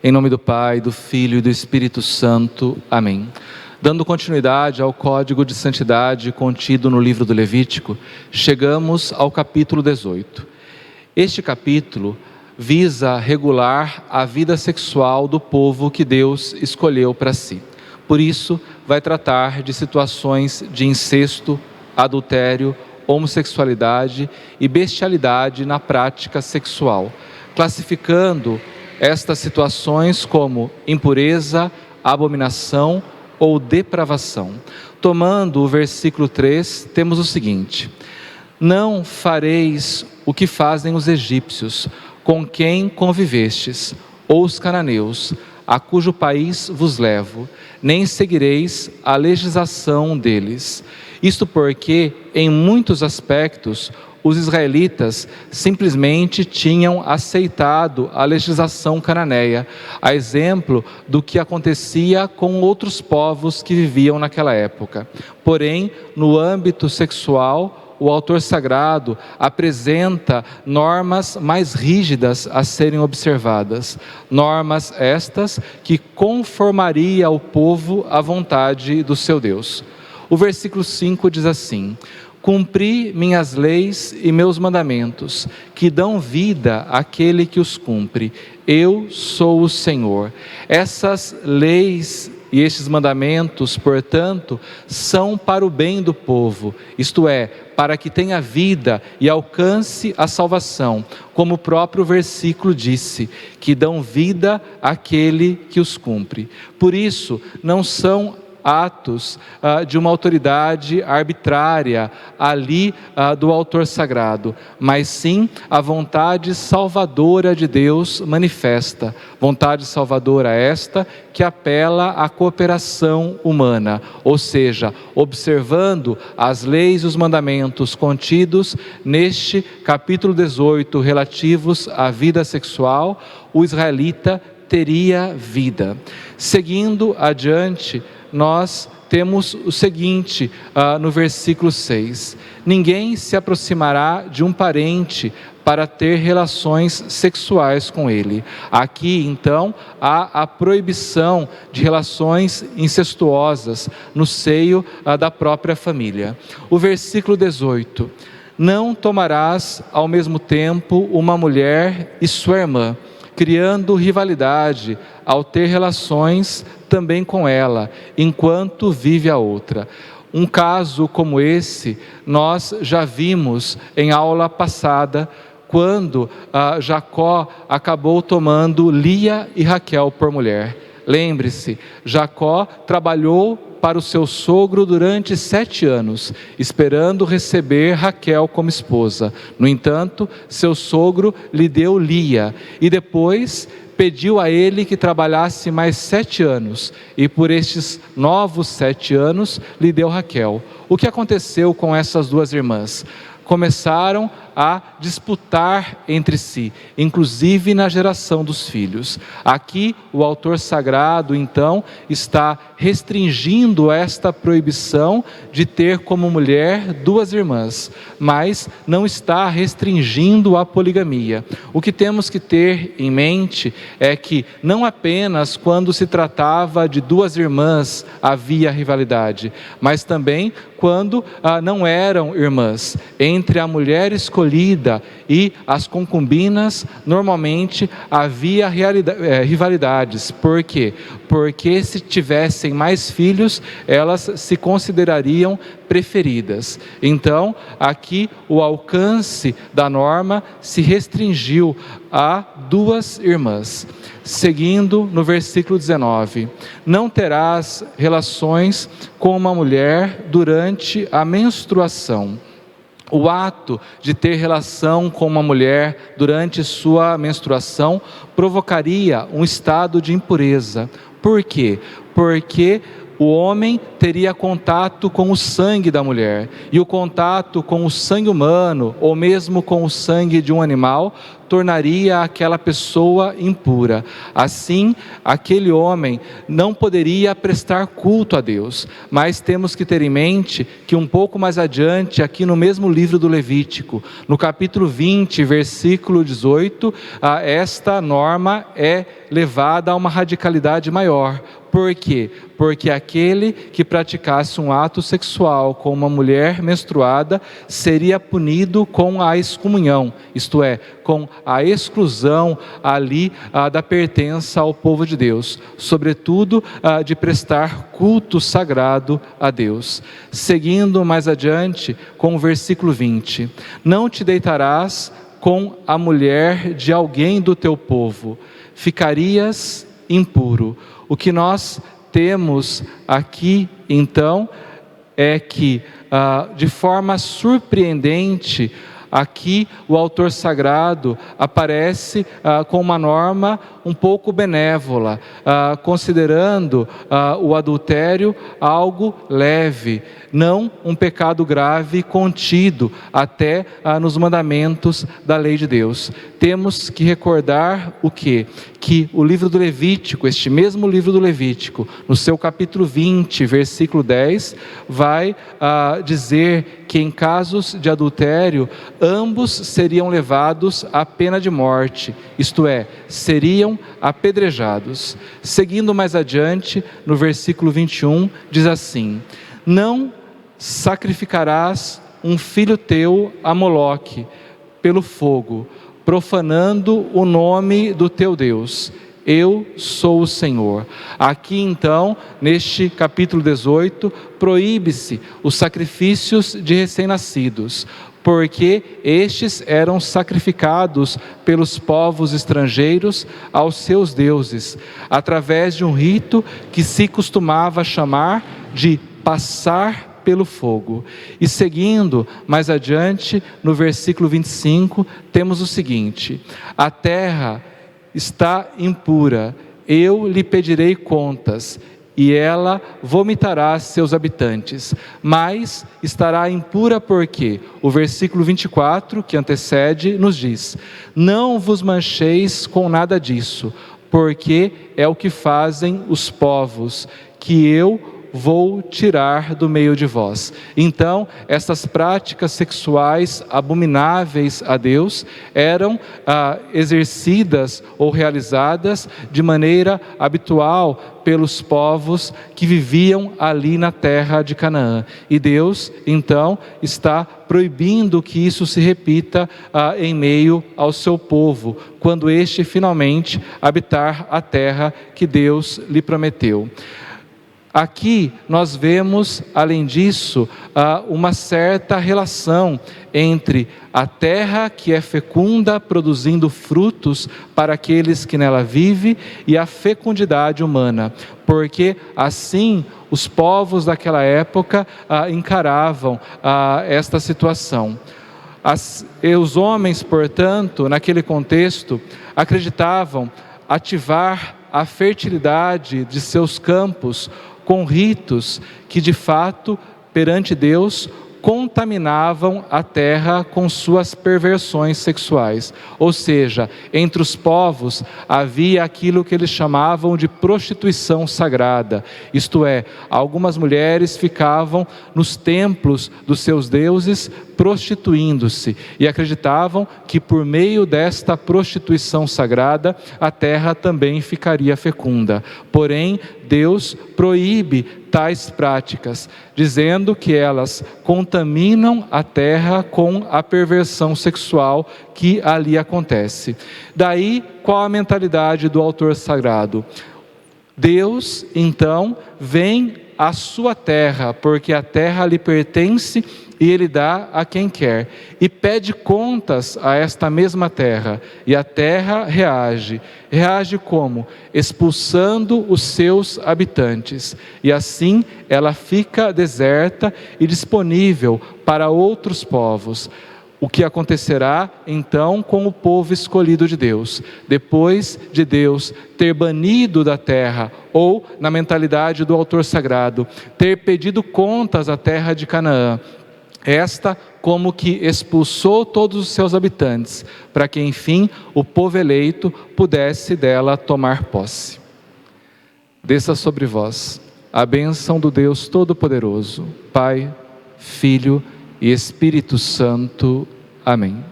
Em nome do Pai, do Filho e do Espírito Santo. Amém. Dando continuidade ao código de santidade contido no livro do Levítico, chegamos ao capítulo 18. Este capítulo visa regular a vida sexual do povo que Deus escolheu para si. Por isso, vai tratar de situações de incesto, adultério, homossexualidade e bestialidade na prática sexual, classificando estas situações como impureza, abominação ou depravação. Tomando o versículo 3, temos o seguinte: não fareis o que fazem os egípcios, com quem convivestes, ou os cananeus, a cujo país vos levo, nem seguireis a legislação deles. Isto porque, em muitos aspectos, os israelitas simplesmente tinham aceitado a legislação cananeia, a exemplo do que acontecia com outros povos que viviam naquela época. Porém, no âmbito sexual, o autor sagrado apresenta normas mais rígidas a serem observadas. Normas estas que conformaria o povo à vontade do seu Deus. O versículo 5 diz assim: cumpri minhas leis e meus mandamentos, que dão vida àquele que os cumpre. Eu sou o Senhor. Essas leis e estes mandamentos, portanto, são para o bem do povo, isto é, para que tenha vida e alcance a salvação, como o próprio versículo disse, que dão vida àquele que os cumpre. Por isso, não são atos de uma autoridade arbitrária ali do autor sagrado, mas sim a vontade salvadora de Deus manifesta, vontade salvadora esta que apela à cooperação humana, ou seja, observando as leis e os mandamentos contidos neste capítulo 18 relativos à vida sexual, o israelita teria vida. Seguindo adiante, nós temos o seguinte no versículo 6: ninguém se aproximará de um parente para ter relações sexuais com ele. Aqui, então, há a proibição de relações incestuosas no seio da própria família. O versículo 18: não tomarás ao mesmo tempo uma mulher e sua irmã, criando rivalidade ao ter relações também com ela, enquanto vive a outra. Um caso como esse, nós já vimos em aula passada, quando Jacó acabou tomando Lia e Raquel por mulher. Lembre-se, Jacó trabalhou para o seu sogro durante 7 anos, esperando receber Raquel como esposa. No entanto, seu sogro lhe deu Lia, e depois pediu a ele que trabalhasse mais 7 anos, e por estes novos 7 anos lhe deu Raquel. O que aconteceu com essas duas irmãs? Começaram a disputar entre si, inclusive na geração dos filhos. Aqui o autor sagrado então está restringindo esta proibição de ter como mulher duas irmãs, mas não está restringindo a poligamia. O que temos que ter em mente é que não apenas quando se tratava de duas irmãs havia rivalidade, mas também quando não eram irmãs. Entre a mulher escolhida e as concubinas, normalmente havia rivalidades. Por quê? Porque se tivessem mais filhos, elas se considerariam preferidas. Então, aqui o alcance da norma se restringiu a duas irmãs. Seguindo no versículo 19: não terás relações com uma mulher durante a menstruação. O ato de ter relação com uma mulher durante sua menstruação provocaria um estado de impureza. Por quê? Porque o homem teria contato com o sangue da mulher, e o contato com o sangue humano, ou mesmo com o sangue de um animal, tornaria aquela pessoa impura. Assim, aquele homem não poderia prestar culto a Deus. Mas temos que ter em mente que um pouco mais adiante, aqui no mesmo livro do Levítico, no capítulo 20, versículo 18, esta norma é levada a uma radicalidade maior. Por quê? Porque aquele que praticasse um ato sexual com uma mulher menstruada seria punido com a excomunhão, isto é, com a exclusão ali da pertença ao povo de Deus, sobretudo de prestar culto sagrado a Deus. Seguindo mais adiante com o versículo 20: não te deitarás com a mulher de alguém do teu povo, ficarias impuro. O que nós temos aqui, então, é que, de forma surpreendente, aqui o autor sagrado aparece com uma norma um pouco benévola, considerando o adultério algo leve, não um pecado grave contido até nos mandamentos da lei de Deus. Temos que recordar o quê? Que o livro do Levítico, este mesmo livro do Levítico, no seu capítulo 20, versículo 10, vai dizer que em casos de adultério, ambos seriam levados à pena de morte, isto é, seriam apedrejados. Seguindo mais adiante, no versículo 21, diz assim: não sacrificarás um filho teu a Moloque pelo fogo, profanando o nome do teu Deus. Eu sou o Senhor. Aqui então, neste capítulo 18, proíbe-se os sacrifícios de recém-nascidos, porque estes eram sacrificados pelos povos estrangeiros aos seus deuses, através de um rito que se costumava chamar de passar pelo fogo. E seguindo mais adiante, no versículo 25, temos o seguinte: a terra está impura, eu lhe pedirei contas, e ela vomitará seus habitantes, mas estará impura porque o versículo 24, que antecede, nos diz: não vos mancheis com nada disso, porque é o que fazem os povos, que eu vou tirar do meio de vós. Então, essas práticas sexuais abomináveis a Deus eram exercidas ou realizadas de maneira habitual pelos povos que viviam ali na terra de Canaã. E Deus, então, está proibindo que isso se repita em meio ao seu povo, quando este finalmente habitar a terra que Deus lhe prometeu. Aqui nós vemos, além disso, uma certa relação entre a terra que é fecunda, produzindo frutos para aqueles que nela vivem, e a fecundidade humana, porque assim os povos daquela época encaravam esta situação. Os homens, portanto, naquele contexto, acreditavam ativar a fertilidade de seus campos com ritos que de fato, perante Deus, contaminavam a terra com suas perversões sexuais. Ou seja, entre os povos havia aquilo que eles chamavam de prostituição sagrada. Isto é, algumas mulheres ficavam nos templos dos seus deuses prostituindo-se e acreditavam que por meio desta prostituição sagrada a terra também ficaria fecunda. Porém, Deus proíbe tais práticas, dizendo que elas contaminam a terra com a perversão sexual que ali acontece. Daí, qual a mentalidade do autor sagrado? Deus, então, vem à sua terra, porque a terra lhe pertence e Ele dá a quem quer, e pede contas a esta mesma terra, e a terra reage. Reage como? Expulsando os seus habitantes, e assim ela fica deserta e disponível para outros povos. O que acontecerá então com o povo escolhido de Deus, depois de Deus ter banido da terra, ou, na mentalidade do autor sagrado, ter pedido contas à terra de Canaã, esta como que expulsou todos os seus habitantes, para que enfim o povo eleito pudesse dela tomar posse. Desça sobre vós a bênção do Deus Todo-Poderoso, Pai, Filho e Espírito Santo. Amém.